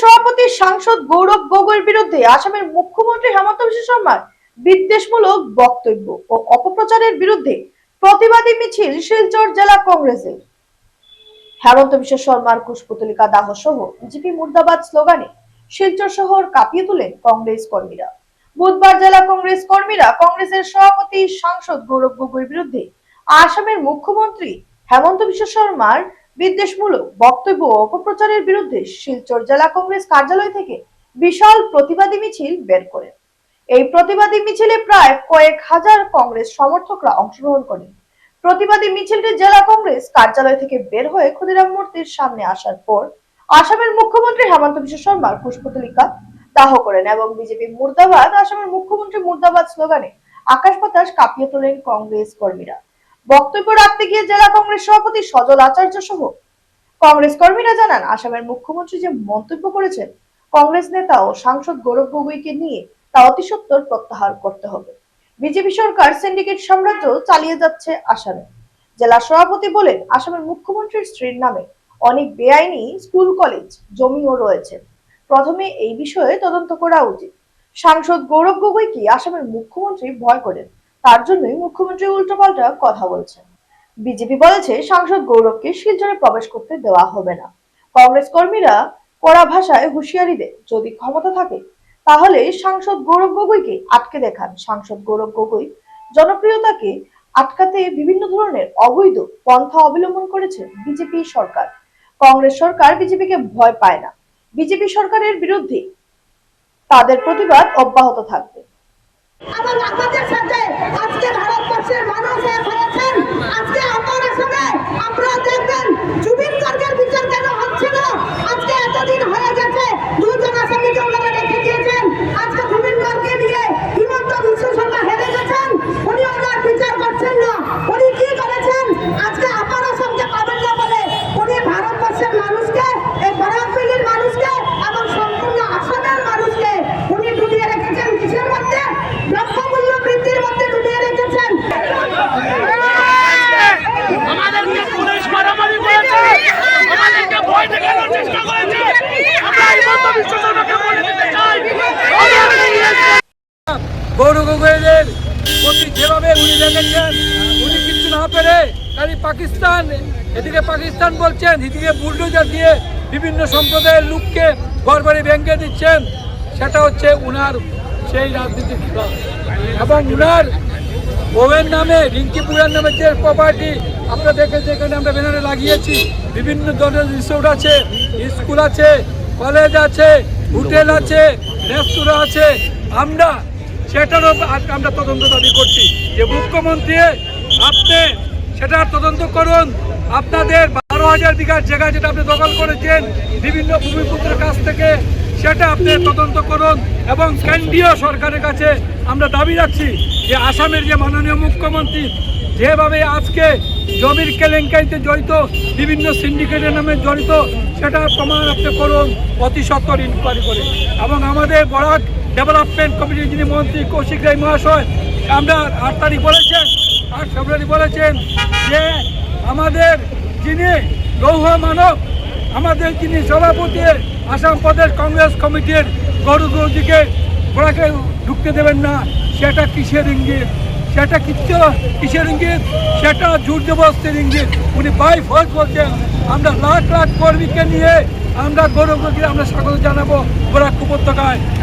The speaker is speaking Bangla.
সভাপতি সাংসদ গৌরব গগৈর বিরুদ্ধে আসামের মুখ্যমন্ত্রী হেমন্ত বিশ্ব শর্মার বিদ্বেষমূলক বক্তব্য ও অপপ্রচারের বিরুদ্ধে প্রতিবাদী মিছিল শিলচর জেলা কংগ্রেসের। হেমন্ত বিশ্ব শর্মার কুশপুতলিকা দাহ সহ বিজেপি মুর্দাবাদ স্লোগানে শিলচর শহর কাঁপিয়ে তোলেন কংগ্রেস কর্মীরা। বুধবার জেলা কংগ্রেস কর্মীরা কংগ্রেসের সভাপতি সাংসদ গৌরব গগৈর বিরুদ্ধে আসামের মুখ্যমন্ত্রী হেমন্ত বিশ্ব শর্মার বিদ্বেষমূলক বক্তব্য ও অপপ্রচারের বিরুদ্ধে শিলচর জেলা কংগ্রেস কার্যালয় থেকে বিশাল প্রতিবাদী মিছিল বের করেন। এই প্রতিবাদী মিছিলে প্রায় কয়েক হাজার কংগ্রেস সমর্থকরা অংশগ্রহণ করেন। প্রতিবাদী মিছিলটি জেলা কংগ্রেস কার্যালয় থেকে বের হয়ে ক্ষুদিরাম মূর্তির সামনে আসার পর আসামের মুখ্যমন্ত্রী হেমন্ত বিশ্ব শর্মার পুষ্পতলিকা দাহ করেন এবং বিজেপি মুর্দাবাদ, আসামের মুখ্যমন্ত্রী মুর্দাবাদ স্লোগানে আকাশ বাতাস কাঁপিয়ে তোলেন কংগ্রেস কর্মীরা। বক্তব্য রাখতে গিয়ে জেলা কংগ্রেস সভাপতি সজল আচার্য সহ কংগ্রেস কর্মীরা জানান, আসামের মুখ্যমন্ত্রী যে মন্তব্য করেছেন কংগ্রেস নেতা ও সাংসদ গৌরব গগৈকে নিয়ে তা অতি সত্বর প্রত্যাহার করতে হবে। বিজেপি সরকার সিন্ডিকেট সাম্রাজ্য চালিয়ে যাচ্ছে আসামে। জেলা সভাপতি বলেন, আসামের মুখ্যমন্ত্রীর স্ত্রীর নামে অনেক বেআইনি স্কুল কলেজ জমিও রয়েছে। প্রথমে এই বিষয়ে তদন্ত করা উচিত। সাংসদ গৌরব গগৈকে আসামের মুখ্যমন্ত্রী ভয় করেন, তার জন্যই মুখ্যমন্ত্রী উল্টোপাল্টা কথা বলছেন। বিজেপি বলেছে সাংসদ গৌরবকে শিলচরে প্রবেশ করতে দেওয়া হবে না। কংগ্রেস কর্মীরা কড়া ভাষায় হুঁশিয়ারি দেন, যদি ক্ষমতা থাকে তাহলে সাংসদ গৌরব গগৈকে আটকে দেখান। সাংসদ গৌরব গগৈ জনপ্রিয়তাকে আটকাতে বিভিন্ন ধরনের অবৈধ পন্থা অবলম্বন করেছে বিজেপি সরকার। কংগ্রেস সরকার বিজেপিকে ভয় পায় না। বিজেপি সরকারের বিরুদ্ধে তাদের প্রতিবাদ অব্যাহত থাকবে। আমাদের সাথে আজকে ভারতবর্ষের মানুষ এক হয়েছেন। আজকে আমার আসামে আপনারা দেখবেন জুবিন গার্গের বিচার কেন হচ্ছে না। আজকে এতদিন হয়ে গেছে, দুজন আসামিকে ওনারা রেখে দিয়েছেন। আজকে জুবিন গার্গকে নিয়ে হিমন্ত বিশ্ব শর্মা হেরে গেছেন, উনি ওনার বিচার করছেন না। উনি কি করেছেন? আজকে আমার আসামকে পাবেন না বলে উনি ভারতবর্ষের মানুষকে, এই বরাকভ্যালির মানুষকে এবং সম্পূর্ণ আসামের মানুষকে উনি ডুবিয়ে রেখেছেন। কিসের মধ্যে? দ্রব্যমূল্য বৃদ্ধির মধ্যে ডুবিয়ে রেখেছেন। আমাদেরকে পুলিশ মারামারি করেছে, আমাদেরকে ভয় দেখানোর চেষ্টা করেছে। আমরা হিমন্ত বিশ্ব শর্মাকে বলে দিতে চাই, গৌরব গগৈয়ের প্রতি যেভাবে উনি লেগেছেন, উনি কিছু না পেরে খালি পাকিস্তান, এদিকে পাকিস্তান বলছেন, এদিকে বুলডোজার দিয়ে বিভিন্ন সম্প্রদায়ের লোককে ঘরবাড়ি ভেঙে দিচ্ছেন। সেটা হচ্ছে উনার সেই রাজনীতির খেলা। এবং উনার বউয়ের নামে, রিঙ্কিপুরের নামে যে প্রপার্টি আপনারা দেখে যেখানে আমরা ব্যানারে লাগিয়েছি, বিভিন্ন ধরনের রিসোর্ট আছে, স্কুল আছে, কলেজ আছে, হোটেল আছে, রেস্তোরাঁ আছে, আমরা সেটারও আমরা তদন্ত দাবি করছি যে মুখ্যমন্ত্রী আপনি সেটার তদন্ত করুন। আপনাদের 12,000 বিঘার জায়গা যেটা আপনি দখল করেছেন বিভিন্ন ভূমিপুত্রের কাছ থেকে, সেটা আপনি তদন্ত করুন। এবং কেন্দ্রীয় সরকারের কাছে আমরা দাবি রাখছি যে আসামের যে মাননীয় মুখ্যমন্ত্রী যেভাবে আজকে জমির কেলেঙ্কারিতে জড়িত, বিভিন্ন সিন্ডিকেটের নামে জড়িত, সেটা প্রমাণ আপনি করুন অতি সত্বর ইনকোয়ারি করে। এবং আমাদের বরাক ডেভেলপমেন্ট কমিটির যিনি মন্ত্রী কৌশিক রায় মহাশয়, আমরা 8 তারিখ বলেছেন, 8 ফেব্রুয়ারি বলেছেন যে আমাদের যিনি লৌহ মানব, আমাদের যিনি সভাপতি আসাম প্রদেশ কংগ্রেস কমিটির গৌরব গগৈকে ওনাকে ঢুকতে দেবেন না। সেটা কিসের ইঙ্গিত? সেটা কিসের ইঙ্গিত? সেটা জোর জবরদস্তির ইঙ্গিত। উনি বাই ফোর্স বলছেন। আমরা লাখ লাখ কর্মীকে নিয়ে আমরা গৌরব গগৈকে আমরা স্বাগত জানাবো বরাক উপত্যকায়।